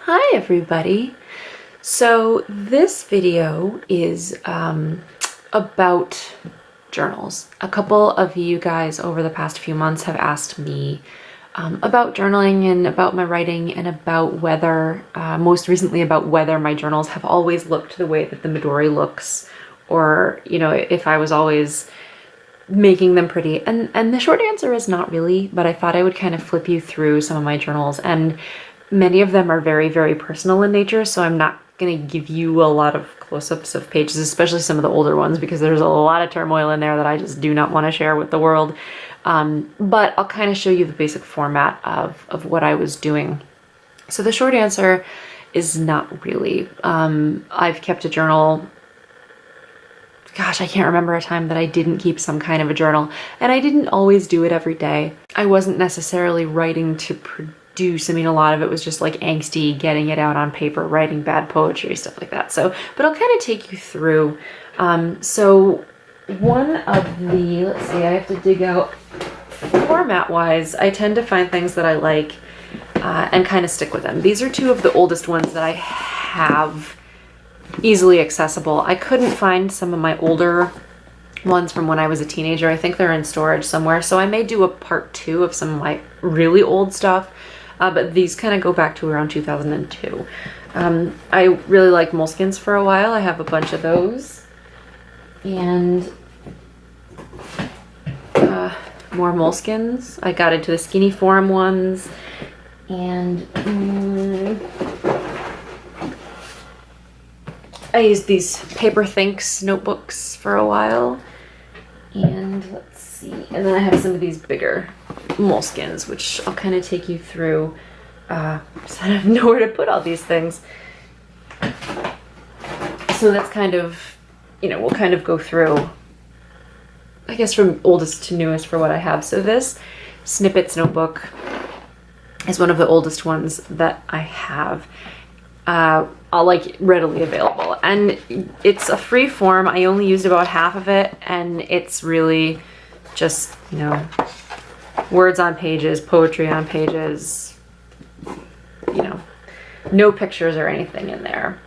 Hi everybody. So this video is about journals. A couple of you guys over the past few months have asked me about journaling and about my writing and about whether, most recently about whether my journals have always looked the way that the Midori looks, or, you know, if I was always making them pretty. And the short answer is not really, but I thought I would kind of flip you through some of my journals, and many of them are very, very personal in nature, so I'm not going to give you a lot of close-ups of pages, especially some of the older ones, because there's a lot of turmoil in there that I just do not want to share with the world. But I'll kind of show you the basic format of what I was doing. So the short answer is not really. I've kept a journal. Gosh, I can't remember a time that I didn't keep some kind of a journal, and I didn't always do it every day. I wasn't necessarily writing to produce. I mean, a lot of it was just like angsty, getting it out on paper, writing bad poetry, stuff like that. So, but I'll kind of take you through. So one of the, let's see, I have to dig out format-wise. I tend to find things that I like and kind of stick with them. These are two of the oldest ones that I have easily accessible. I couldn't find some of my older ones from when I was a teenager. I think they're in storage somewhere. So I may do a part 2 of some of my really old stuff. But these kind of go back to around 2002. I really liked moleskins for a while. I have a bunch of those. And more moleskins. I got into the skinny form ones. And I used these Paper Thinks notebooks for a while. And let's see. And then I have some of these bigger moleskins, which I'll kind of take you through. So I have nowhere to put all these things. So that's kind of, you know, we'll kind of go through, I guess, from oldest to newest for what I have. So this Snippets notebook is one of the oldest ones that I have. All like readily available, and it's a free form. I only used about half of it, and it's really just, you know, words on pages, poetry on pages, you know, no pictures or anything in there.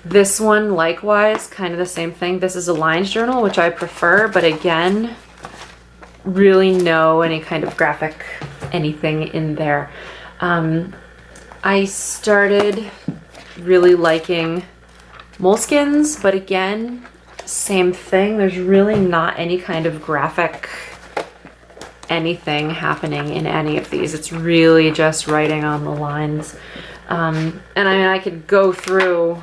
This one, likewise, kind of the same thing. This is a lines journal, which I prefer, but again, really no any kind of graphic anything in there. I started really liking moleskins, but again, same thing. There's really not any kind of graphic anything happening in any of these. It's really just writing on the lines. And I mean, I could go through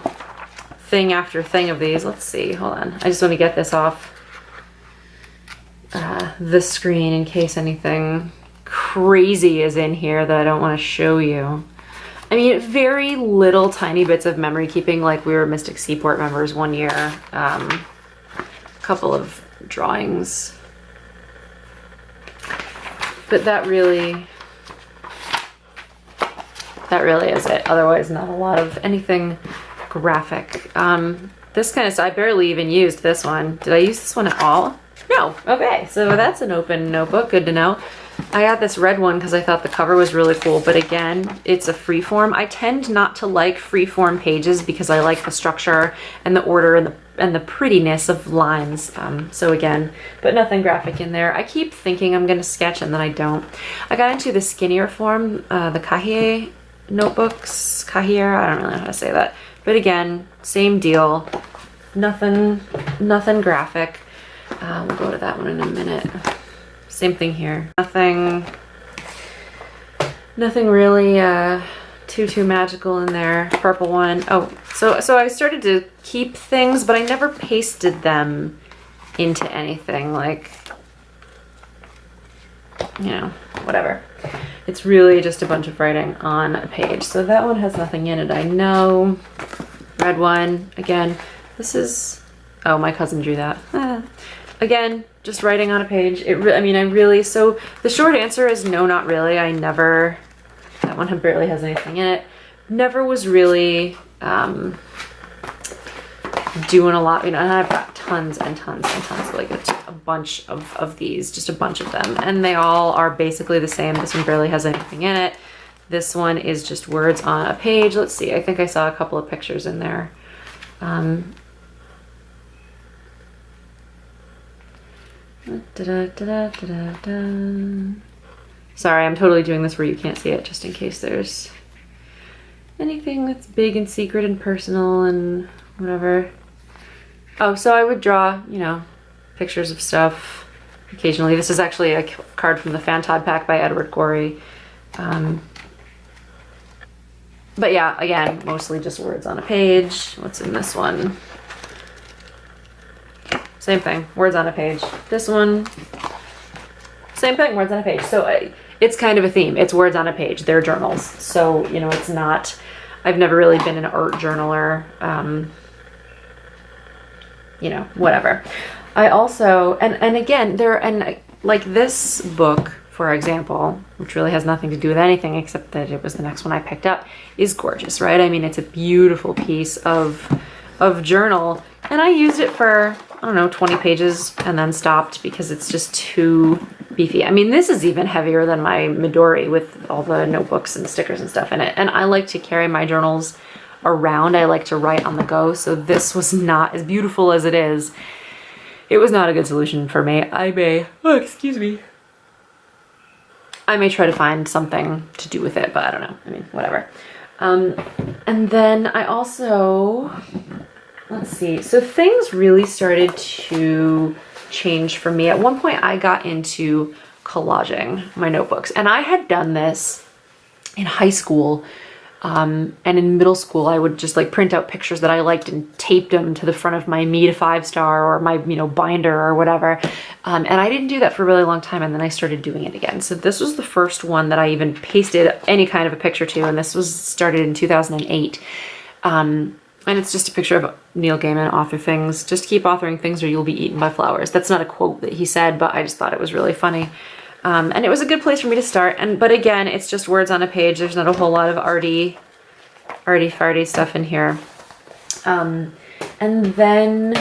thing after thing of these. Let's see, hold on. I just want to get this off the screen in case anything crazy is in here that I don't want to show you. I mean, very little tiny bits of memory keeping, like we were Mystic Seaport members one year. A couple of drawings. But that really is it. Otherwise, not a lot of anything graphic. This kind of stuff, I barely even used this one. Did I use this one at all? No. Okay, so that's an open notebook. Good to know. I got this red one because I thought the cover was really cool, but again, it's a freeform. I tend not to like freeform pages because I like the structure and the order and the prettiness of lines. So again, but nothing graphic in there. I keep thinking I'm going to sketch and then I don't. I got into the skinnier form, the Kahie notebooks. Kahir, I don't really know how to say that. But again, same deal. Nothing graphic. We'll go to that one in a minute. Same thing here. Nothing really too magical in there. Purple one. Oh, so I started to keep things, but I never pasted them into anything, like, you know, whatever. It's really just a bunch of writing on a page. So that one has nothing in it, I know. Red one, again, this is, oh, my cousin drew that. Again, just writing on a page. So the short answer is no, not really. That one barely has anything in it. Never was really doing a lot, you know, and I've got tons and tons and tons, like a bunch of these, just a bunch of them. And they all are basically the same. This one barely has anything in it. This one is just words on a page. Let's see, I think I saw a couple of pictures in there. Sorry, I'm totally doing this where you can't see it, just in case there's anything that's big and secret and personal and whatever. Oh, so I would draw, you know, pictures of stuff occasionally. This is actually a card from the Fantod pack by Edward Gorey. But yeah, again, mostly just words on a page. What's in this one? Same thing, words on a page. This one, same thing, words on a page. So it's kind of a theme. It's words on a page. They're journals. So, you know, it's not, I've never really been an art journaler. You know, whatever. I also, and again, like this book, for example, which really has nothing to do with anything except that it was the next one I picked up, is gorgeous, right? I mean, it's a beautiful piece of journal, and I used it for, I don't know, 20 pages and then stopped because it's just too beefy. I mean, this is even heavier than my Midori with all the notebooks and stickers and stuff in it, and I like to carry my journals around. I like to write on the go, so this was not, as beautiful as it is, it was not a good solution for me. I may try to find something to do with it, but I don't know. I mean, whatever. And then I also, let's see. So things really started to change for me. At one point I got into collaging my notebooks, and I had done this in high school. And in middle school, I would just like print out pictures that I liked and taped them to the front of my Me to 5-star or my, you know, binder or whatever. And I didn't do that for a really long time, and then I started doing it again. So this was the first one that I even pasted any kind of a picture to, and this was started in 2008. And it's just a picture of Neil Gaiman, author things. Just keep authoring things or you'll be eaten by flowers. That's not a quote that he said, but I just thought it was really funny. And it was a good place for me to start. But again, it's just words on a page. There's not a whole lot of arty farty stuff in here. And then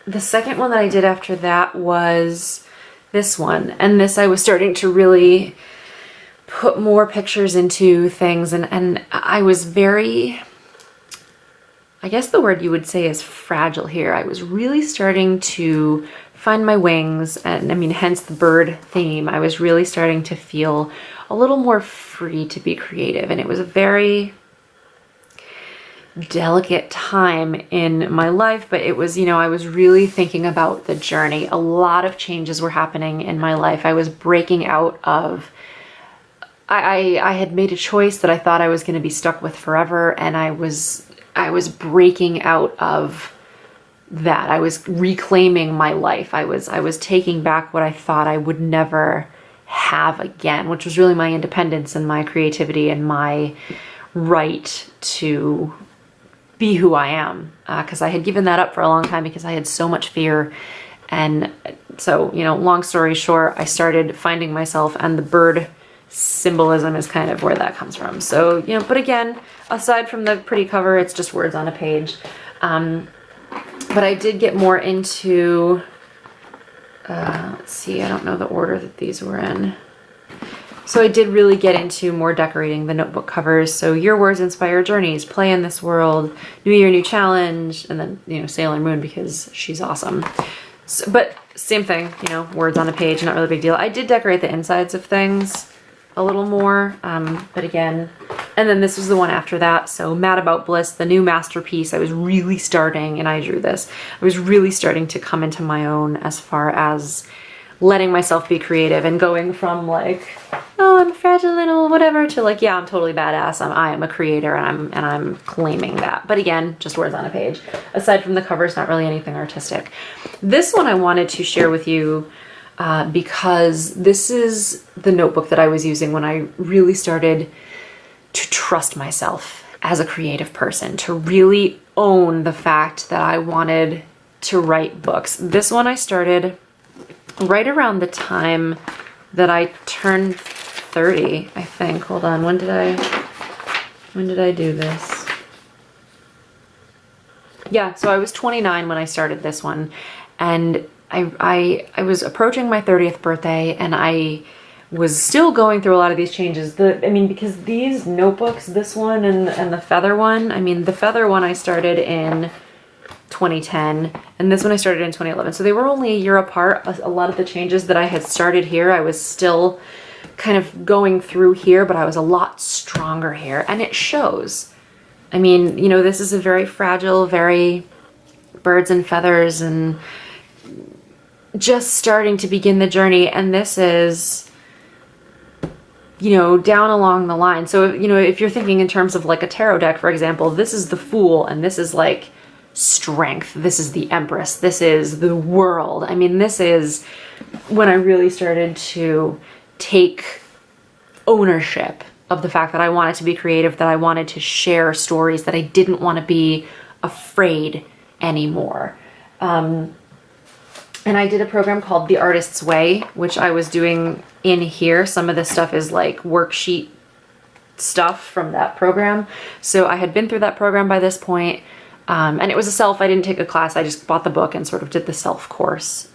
the second one that I did after that was this one. And this, I was starting to really put more pictures into things. And I was very, I guess the word you would say is fragile here. I was really starting to find my wings, and I mean, hence the bird theme. I was really starting to feel a little more free to be creative, and it was a very delicate time in my life, but it was, you know, I was really thinking about the journey. A lot of changes were happening in my life. I was breaking out of, I had made a choice that I thought I was going to be stuck with forever, and I was breaking out of that. I was reclaiming my life. I was taking back what I thought I would never have again, which was really my independence and my creativity and my right to be who I am. Because I had given that up for a long time because I had so much fear. And so, you know, long story short, I started finding myself, and the bird symbolism is kind of where that comes from. So, you know, but again, aside from the pretty cover, it's just words on a page. But I did get more into, let's see, I don't know the order that these were in. So I did really get into more decorating the notebook covers. So Your Words Inspire Journeys, Play in This World, New Year, New Challenge, and then, you know, Sailor Moon because she's awesome. So, but same thing, you know, words on a page, not really a big deal. I did decorate the insides of things a little more, but again, and then this was the one after that. So Mad About Bliss, the new masterpiece. I was really starting, and I drew this, I was really starting to come into my own as far as letting myself be creative and going from like, oh, I'm fragile and whatever, to like, yeah, I'm totally badass. I am a creator, and I'm claiming that. But again, just words on a page. Aside from the cover, it's not really anything artistic. This one I wanted to share with you because this is the notebook that I was using when I really started to trust myself as a creative person, to really own the fact that I wanted to write books. This one I started right around the time that I turned 30, I think. Hold on, when did I do this? Yeah, so I was 29 when I started this one, and I was approaching my 30th birthday, and I was still going through a lot of these changes. Because these notebooks, this one and the feather one, I mean, the feather one I started in 2010 and this one I started in 2011. So they were only a year apart. A lot of the changes that I had started here, I was still kind of going through here, but I was a lot stronger here, and it shows. I mean, you know, this is a very fragile, very birds and feathers and just starting to begin the journey. And this is, you know, down along the line. So, you know, if you're thinking in terms of like a tarot deck, for example, this is the Fool and this is like strength. This is the Empress. This is the World. I mean, this is when I really started to take ownership of the fact that I wanted to be creative, that I wanted to share stories, that I didn't want to be afraid anymore. And I did a program called The Artist's Way, which I was doing in here. Some of this stuff is like worksheet stuff from that program. So I had been through that program by this point. And it was I didn't take a class. I just bought the book and sort of did the self course.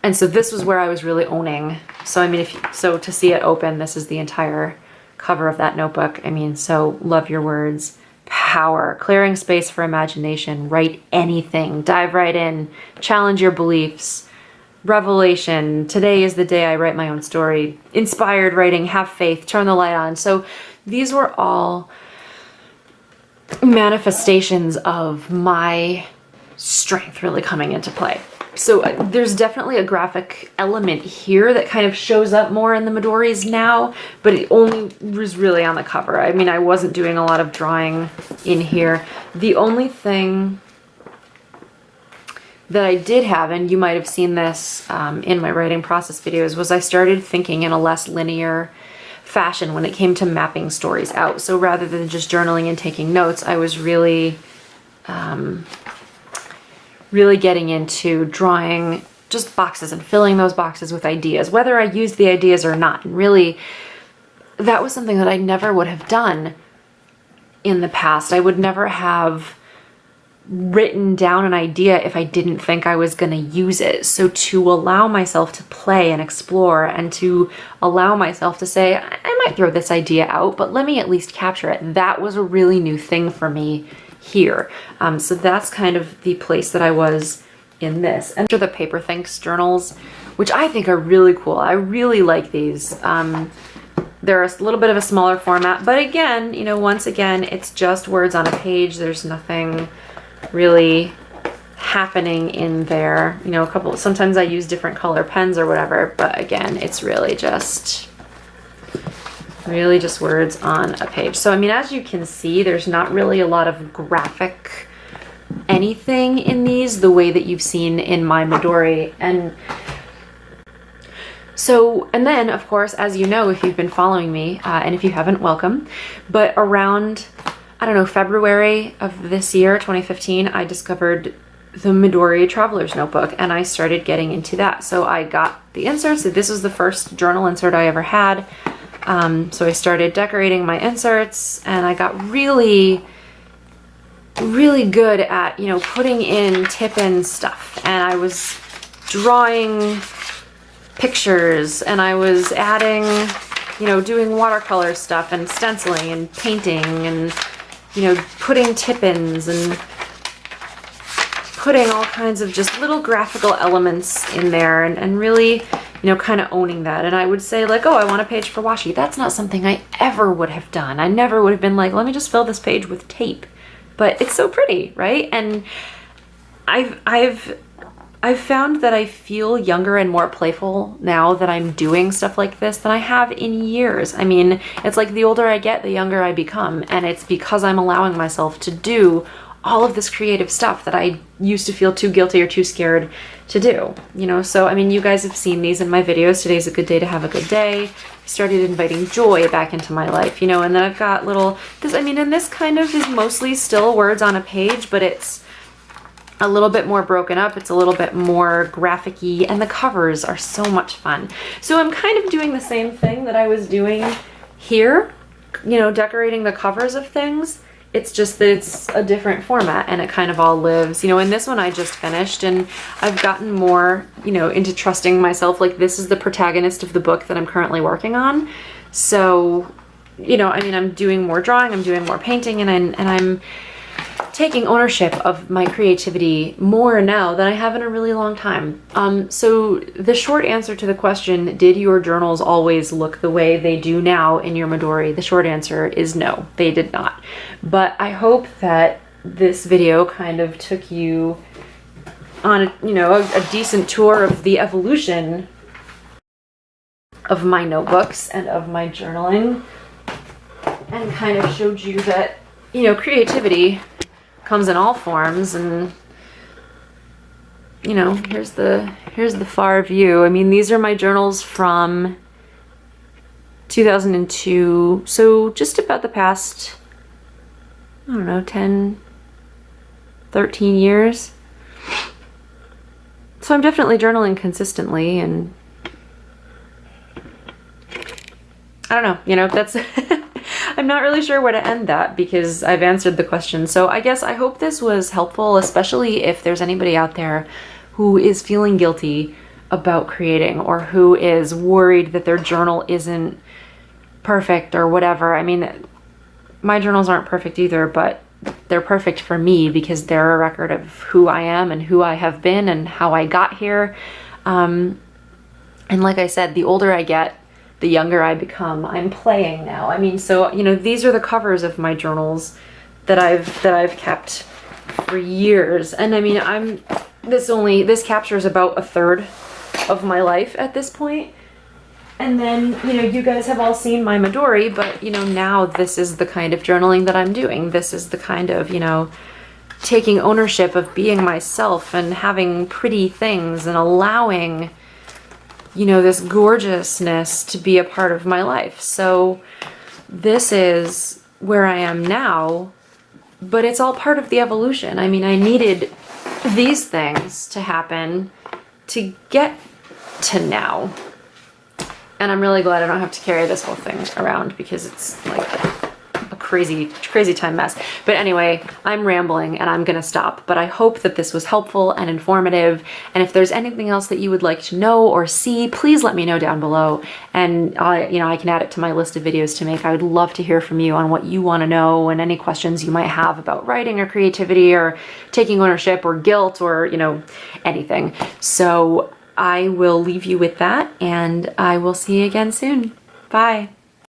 And so this was where I was really owning. So, I mean, to see it open, this is the entire cover of that notebook. I mean, so love your words, power, clearing space for imagination, write anything, dive right in, challenge your beliefs, revelation, today is the day I write my own story, inspired writing, have faith, turn the light on. So these were all manifestations of my strength really coming into play. So there's definitely a graphic element here that kind of shows up more in the Midoris now, but it only was really on the cover. I mean, I wasn't doing a lot of drawing in here. The only thing that I did have, and you might have seen this in my writing process videos, was I started thinking in a less linear fashion when it came to mapping stories out. So rather than just journaling and taking notes, I was really getting into drawing just boxes and filling those boxes with ideas, whether I used the ideas or not. And really, that was something that I never would have done in the past. I would never have written down an idea if I didn't think I was going to use it. So to allow myself to play and explore and to allow myself to say, I might throw this idea out, but let me at least capture it. That was a really new thing for me here. So that's kind of the place that I was in this. And the Paper Thanks journals, which I think are really cool. I really like these. They're a little bit of a smaller format, but again, you know, once again, it's just words on a page. There's nothing really happening in there. You know, sometimes I use different color pens or whatever, but again, it's really just words on a page. So, I mean, as you can see, there's not really a lot of graphic anything in these the way that you've seen in my Midori. And so, and then of course, as you know, if you've been following me, and if you haven't, welcome, but around, I don't know, February of this year, 2015, I discovered the Midori Traveler's Notebook, and I started getting into that. So I got the inserts. This was the first journal insert I ever had. So I started decorating my inserts, and I got really good at, you know, putting in tip-in stuff, and I was drawing pictures, and I was adding, you know, doing watercolor stuff and stenciling and painting and, you know, putting tip-ins and putting all kinds of just little graphical elements in there, and really, you know, kind of owning that. And I would say like, oh, I want a page for washi. That's not something I ever would have done. I never would have been like, let me just fill this page with tape. But it's so pretty, right? And I've found that I feel younger and more playful now that I'm doing stuff like this than I have in years. I mean, it's like the older I get, the younger I become. And it's because I'm allowing myself to do all of this creative stuff that I used to feel too guilty or too scared to do, you know? So, I mean, you guys have seen these in my videos. Today's a good day to have a good day. I started inviting joy back into my life, you know, and then I've got and this kind of is mostly still words on a page, but it's a little bit more broken up. It's a little bit more graphic-y, and the covers are so much fun. So I'm kind of doing the same thing that I was doing here, you know, decorating the covers of things It's just that it's a different format and it kind of all lives, you know, and this one I just finished and I've gotten more, you know, into trusting myself. Like, this is the protagonist of the book that I'm currently working on. So, you know, I mean, I'm doing more drawing, I'm doing more painting, and I'm taking ownership of my creativity more now than I have in a really long time. So the short answer to the question, did your journals always look the way they do now in your Midori? The short answer is no, they did not. But I hope that this video kind of took you on a decent tour of the evolution of my notebooks and of my journaling, and kind of showed you that, you know, creativity comes in all forms. And, you know, here's the far view. I mean, these are my journals from 2002, so just about the past, I don't know, 10, 13 years. So I'm definitely journaling consistently, and I don't know, you know, that's I'm not really sure where to end that because I've answered the question. So I guess I hope this was helpful, especially if there's anybody out there who is feeling guilty about creating, or who is worried that their journal isn't perfect or whatever. I mean, my journals aren't perfect either, but they're perfect for me because they're a record of who I am and who I have been and how I got here. And like I said, the older I get, the younger I become. I'm playing now. I mean, so, you know, these are the covers of my journals that I've kept for years. And I mean, this captures about 1/3 of my life at this point. And then, you know, you guys have all seen my Midori, but, you know, now this is the kind of journaling that I'm doing. This is the kind of, you know, taking ownership of being myself and having pretty things and allowing, you know, this gorgeousness to be a part of my life. So this is where I am now, but it's all part of the evolution. I mean, I needed these things to happen to get to now. And I'm really glad I don't have to carry this whole thing around because it's like a crazy time mess. But anyway, I'm rambling and I'm gonna stop, but I hope that this was helpful and informative. And if there's anything else that you would like to know or see, please let me know down below. And I can add it to my list of videos to make. I would love to hear from you on what you want to know and any questions you might have about writing or creativity or taking ownership or guilt or, you know, anything. So I will leave you with that, and I will see you again soon. Bye.